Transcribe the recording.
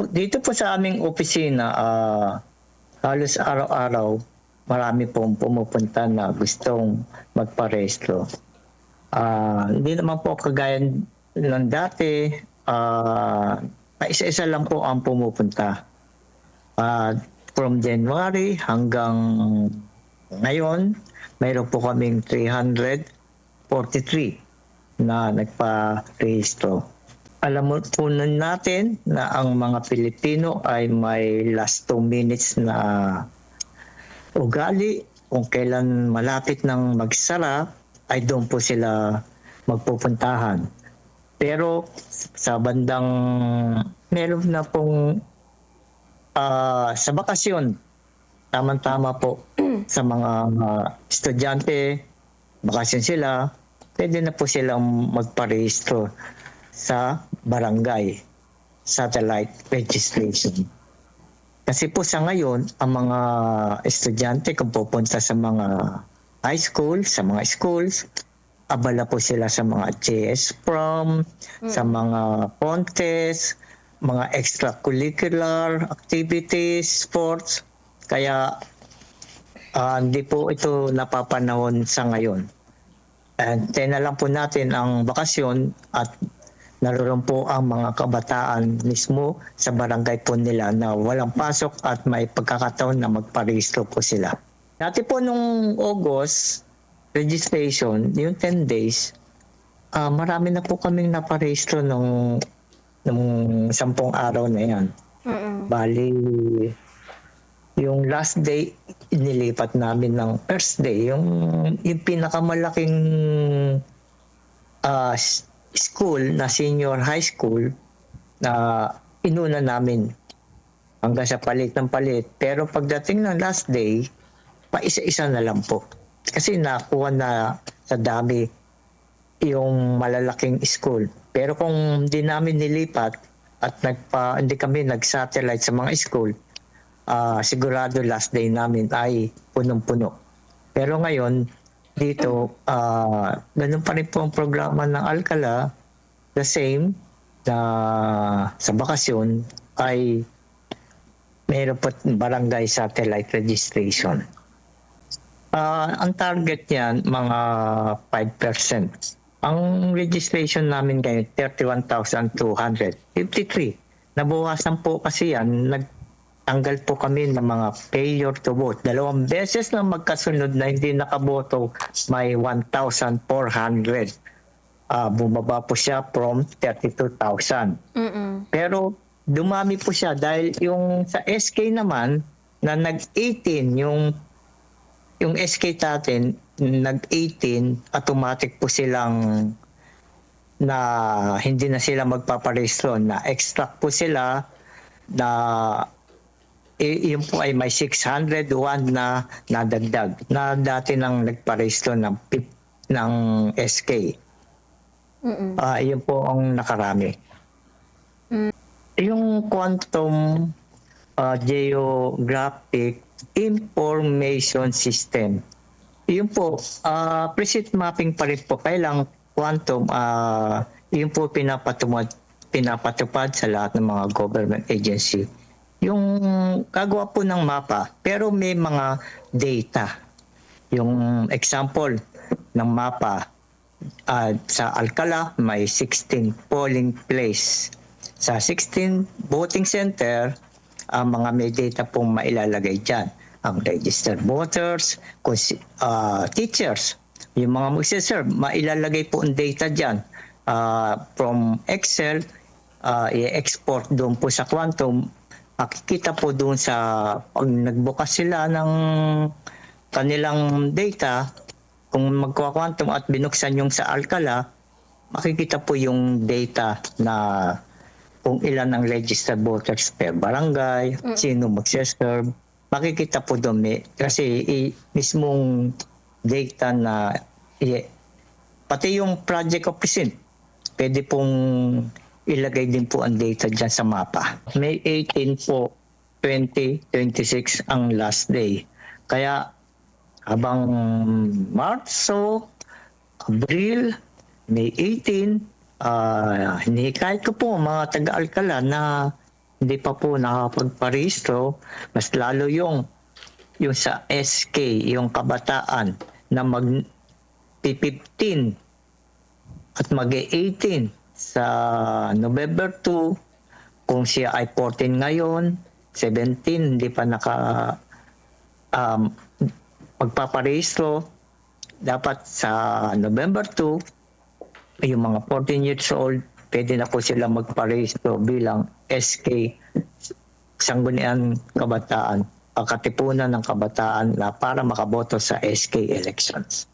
dito po sa aming opisina, halos araw-araw, marami pong pumupunta na gustong magparehistro. Hindi naman po kagaya ng dati, isa-isa lang po ang pumupunta. From January hanggang ngayon, mayroon po kaming 343 na nagpa-rehistro. Alam mo po natin na ang mga Pilipino ay may last 2 minutes na ugali. Kung kailan malapit ng magsara, ay doon po sila magpupuntahan. Pero sa bandang meron na pong sa bakasyon, tama-tama po sa mga estudyante, bakasyon sila, pwede na po silang magparehistro sa barangay satellite registration. Kasi po sa ngayon, ang mga estudyante kung pupunta sa mga high school, sa mga schools, abala po sila sa mga JS prom, sa mga contest, mga extracurricular activities, sports. Kaya hindi po ito napapanahon sa ngayon. And na lang po natin ang bakasyon at naroon po ang mga kabataan mismo sa barangay po nila na walang pasok at may pagkakataon na magparehistro po sila. Dati po nung August, registration, yung 10 days, marami na po kaming naparehistro nung 10 araw na yan. Bali, yung last day, inilipat namin ng first day, yung pinakamalaking school na senior high school na inuna namin hanggang sa palit ng palit. Pero pagdating ng last day, pa isa-isa na lang po. Kasi nakuha na sa dami yung malalaking school. Pero kung hindi namin nilipat at hindi kami nag-satellite sa mga school, sigurado last day namin ay punong-puno. Pero ngayon, dito, ganun pa rin po ang programa ng Alcala, the same, na sa bakasyon ay mayroon po barangay satellite registration. Ang target niyan, mga 5%. Ang registration namin ngayon, 31,253. Nabawasan po kasi yan, tanggal po kami ng mga failure to vote. 2 beses na magkasunod na hindi nakaboto, may 1,400. Bumaba po siya from 32,000. Pero dumami po siya dahil yung sa SK naman, na nag-18, yung SK natin, nag-18, automatic po silang na hindi na sila magpaparehistro, na extract po sila na yun po ay may 601 na nadagdag na dati nang nagparehistro ng SK. Yun po ang nakarami. Yung quantum geographic information system, yun po, preset mapping pa rin po. Kailang quantum, yun po pinapatupad sa lahat ng mga government agency. Yung gagawa po ng mapa, pero may mga data. Yung example ng mapa, sa Alcala may 16 polling place. Sa 16 voting center, mga may data pong mailalagay dyan. Ang registered voters, teachers, yung mga magsiserve, mailalagay po ang data dyan. From Excel, i-export doon po sa quantum. Makikita po doon sa pag nagbukas sila ng kanilang data, kung magkwa-quantum at binuksan yung sa Alcala, makikita po yung data na kung ilan ang registered voters per barangay, sino magsiserve. Makikita po doon kasi mismong data na pati yung project of precinct, pwede pong ilagay din po ang data dyan sa mapa. May 18 po, 2026 ang last day. Kaya habang Marso, Abril, May 18, hinihikayat ko po mga taga-Alcala na hindi pa po nakapagparehistro, mas lalo yung sa SK, yung kabataan na mag-15 at mag-18 sa November 2, kung siya ay 14 ngayon, 17, hindi pa magpaparehistro, dapat sa November 2, yung mga 14 years old, pwede na po sila magparehistro bilang SK, Sangguniang Kabataan, Katipunan ng Kabataan na para makaboto sa SK elections.